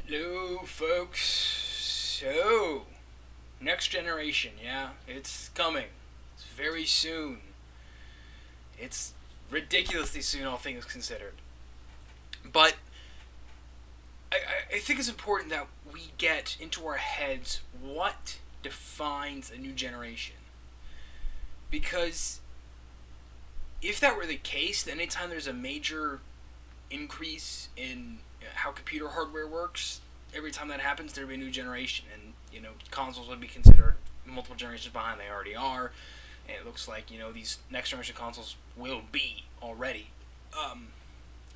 Hello, folks. So, next generation, yeah, it's coming. It's very soon. It's ridiculously soon, all things considered. But I think it's important that we get into our heads what defines a new generation. Because if that were the case, then anytime there's a major increase in how computer hardware works, every time that happens, there'd be a new generation, and consoles would be considered multiple generations behind. They already are, and it looks like these next generation consoles will be already. Um,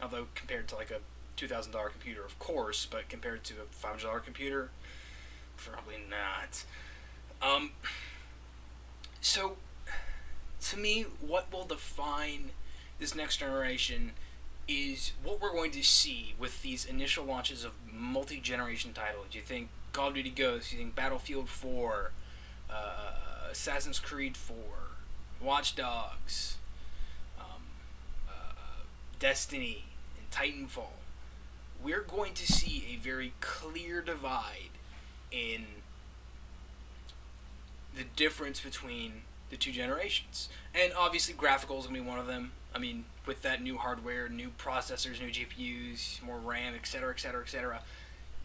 Although compared to like a $2,000 computer, of course, but compared to a $500 computer, probably not. Um, so to me, what will define this next generation is what we're going to see with these initial launches of multi-generation titles. Do you think Call of Duty Ghosts? Do you think Battlefield 4, Assassin's Creed 4, Watch Dogs, um, Destiny, and Titanfall? We're going to see a very clear divide in the difference between the two generations. And obviously, graphical is going to be one of them. I mean, with that new hardware, new processors, new GPUs, more RAM, etc., etc., etc.,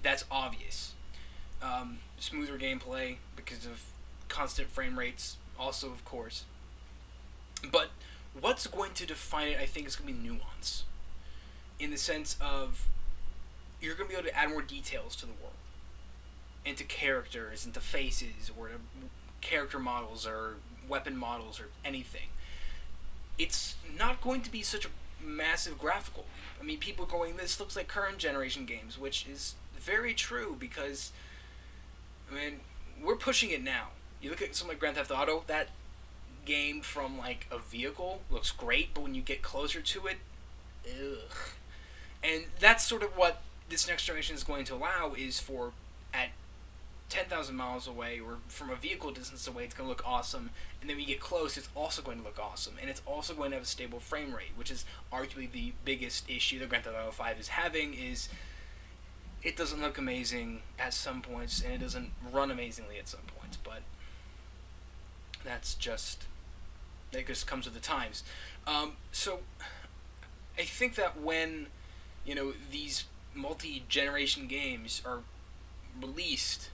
that's obvious. Smoother gameplay because of constant frame rates, also, of course. But what's going to define it, I think, is going to be nuance. In the sense of you're going to be able to add more details to the world, into characters, into faces, or to character models, or weapon models, or anything. It's not going to be such a massive graphical. I mean, people going, this looks like current generation games, which is very true because, I mean, we're pushing it now. You look at something like Grand Theft Auto, that game from like a vehicle looks great, but when you get closer to it, ugh. And that's sort of what this next generation is going to allow is for at 10,000 miles away or from a vehicle distance away, it's going to look awesome. And then when you get close, it's also going to look awesome. And it's also going to have a stable frame rate, which is arguably the biggest issue that Grand Theft Auto 5 is having is it doesn't look amazing at some points and it doesn't run amazingly at some points. But that just comes with the times. So I think that when, these multi-generation games are released,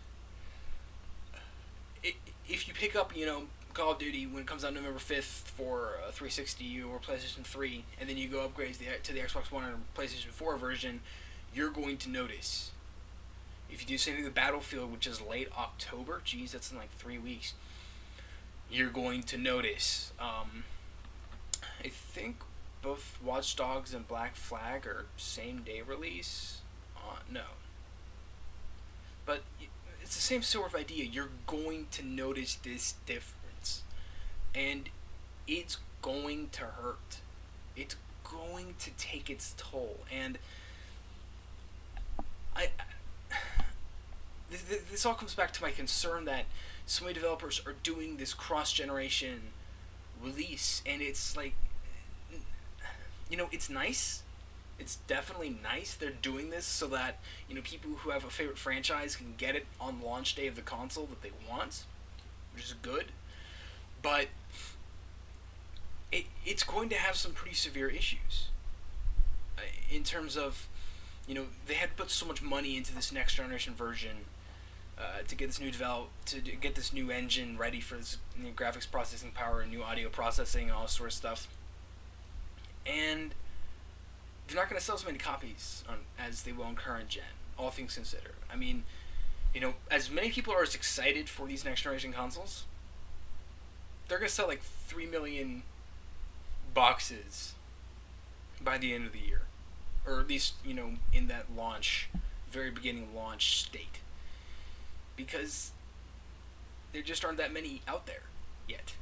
if you pick up, Call of Duty when it comes out November 5th for 360 or PlayStation 3, and then you go upgrade to the Xbox One or PlayStation 4 version, you're going to notice. If you do the same thing with Battlefield, which is late October, geez, that's in like 3 weeks, you're going to notice. I think both Watch Dogs and Black Flag are same day release. No, but it's the same sort of idea. You're going to notice this difference, and it's going to hurt. It's going to take its toll, and I. This all comes back to my concern that so many developers are doing this cross-generation release, and it's like, it's nice. It's definitely nice they're doing this so that people who have a favorite franchise can get it on launch day of the console that they want, which is good. But it's going to have some pretty severe issues in terms of they had to put so much money into this next generation version to get this to get this new engine ready for this new graphics processing power and new audio processing and all this sort of stuff, and they're not going to sell as many copies as they will on current gen, all things considered. I mean, as many people are as excited for these next generation consoles, they're going to sell like 3 million boxes by the end of the year. Or at least, in that very beginning launch state. Because there just aren't that many out there yet,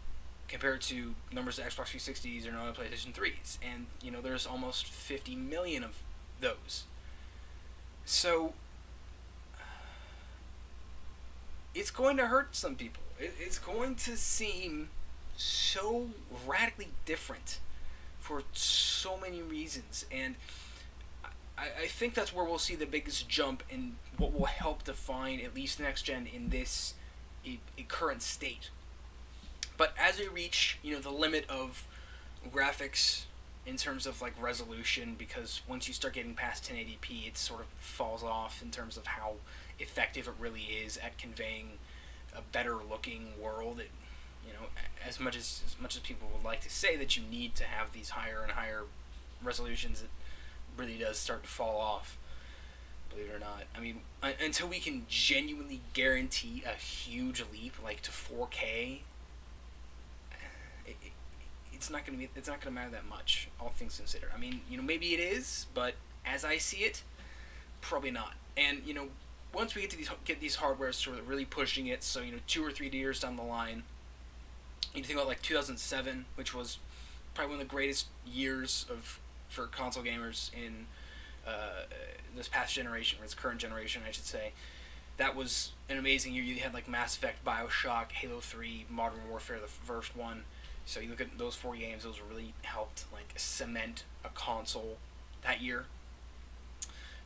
compared to numbers of Xbox 360s or PlayStation 3s. And, there's almost 50 million of those. So, it's going to hurt some people. It's going to seem so radically different for so many reasons. And I think that's where we'll see the biggest jump in what will help define at least next gen in this a current state. But as we reach, the limit of graphics in terms of like resolution, because once you start getting past 1080p, it sort of falls off in terms of how effective it really is at conveying a better looking world. As much as people would like to say that you need to have these higher and higher resolutions, it really does start to fall off. Believe it or not. I mean, until we can genuinely guarantee a huge leap, like to 4K, it's not gonna matter that much, all things considered. I mean, maybe it is, but as I see it, probably not. And once we get these hardware sort of really pushing it, so 2 or 3 years down the line, you think about like 2007, which was probably one of the greatest years for console gamers in this past generation, or this current generation, I should say. That was an amazing year. You had like Mass Effect, BioShock, Halo 3, Modern Warfare, the first one. So you look at those 4 games; those really helped like cement a console that year.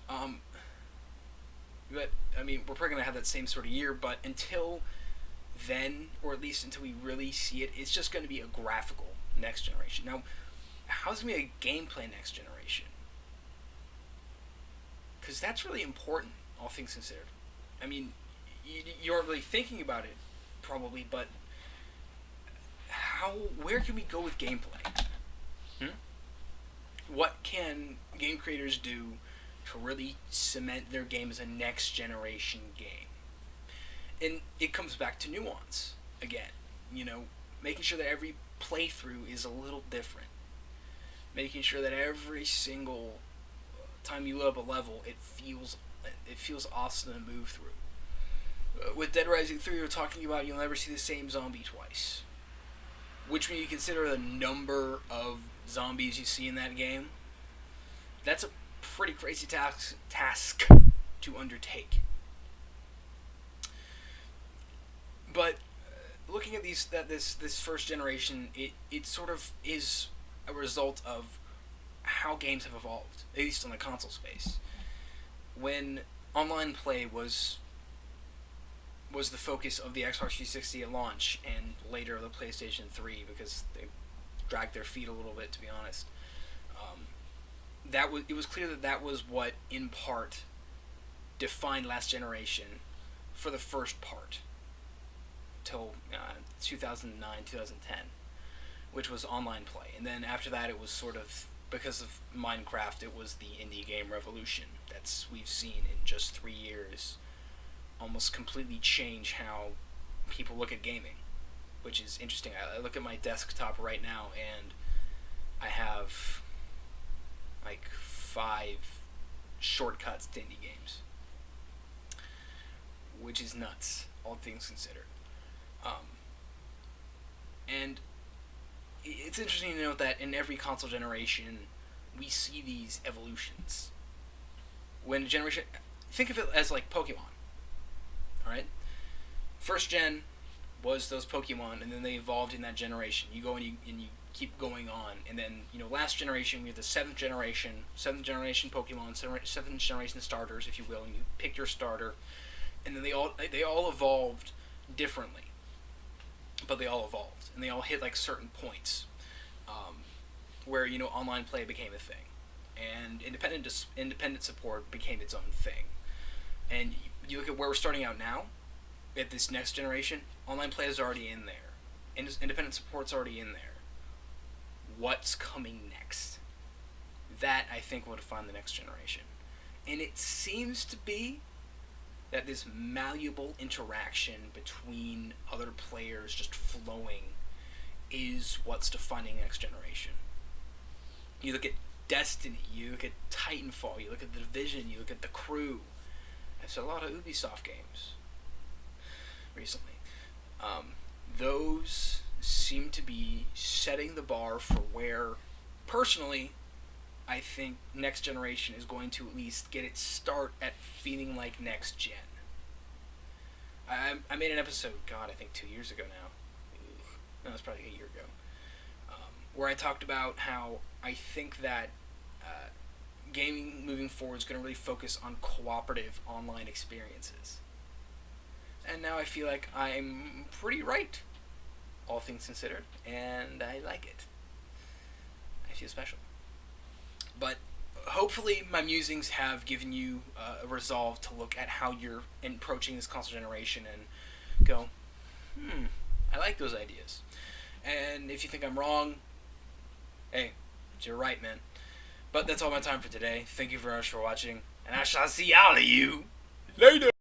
But I mean, we're probably gonna have that same sort of year. But until then, or at least until we really see it, it's just going to be a graphical next generation. Now, how's it going to be a gameplay next generation? Because that's really important, all things considered. I mean, you aren't really thinking about it, probably, but where can we go with gameplay? What can game creators do to really cement their game as a next generation game? And it comes back to nuance again. Making sure that every playthrough is a little different. Making sure that every single time you load up a level, it feels awesome to move through. With Dead Rising 3, we're talking about you'll never see the same zombie twice. Which, when you consider the number of zombies you see in that game, that's a pretty crazy task to undertake. But looking at this first generation, it sort of is a result of how games have evolved, at least on the console space. When online play was the focus of the Xbox 360 at launch, and later the PlayStation 3, because they dragged their feet a little bit, to be honest. It was clear that was what, in part, defined last generation for the first part, till 2009, 2010, which was online play. And then after that, it was sort of, because of Minecraft, it was the indie game revolution we've seen in just 3 years almost completely change how people look at gaming, which is interesting. I look at my desktop right now, and I have like 5 shortcuts to indie games, which is nuts, all things considered. And it's interesting to note that in every console generation, we see these evolutions. When a generation, think of it as like Pokemon, alright? First gen was those Pokemon, and then they evolved in that generation. You go and you keep going on, and then last generation we have the seventh generation Pokemon, seventh generation starters, if you will, and you pick your starter, and then they all evolved differently, but they all evolved, and they all hit like certain points, where online play became a thing, and independent support became its own thing. And you look at where we're starting out now, at this next generation, online play is already in there, and independent support's already in there. What's coming next? That, I think, will define the next generation. And it seems to be that this malleable interaction between other players just flowing is what's defining next generation. You look at Destiny, you look at Titanfall, you look at The Division, you look at The Crew. I've said a lot of Ubisoft games recently. Those seem to be setting the bar for where, personally, I think next generation is going to at least get its start at feeling like next gen. I made an episode, I think 2 years ago now. No, it was probably a year ago. Where I talked about how I think that gaming moving forward is going to really focus on cooperative online experiences. And now I feel like I'm pretty right, all things considered, and I like it. I feel special. But hopefully my musings have given you a resolve to look at how you're approaching this console generation and go, I like those ideas. And if you think I'm wrong, hey, you're right, man. But that's all my time for today. Thank you very much for watching, and I shall see all of you later.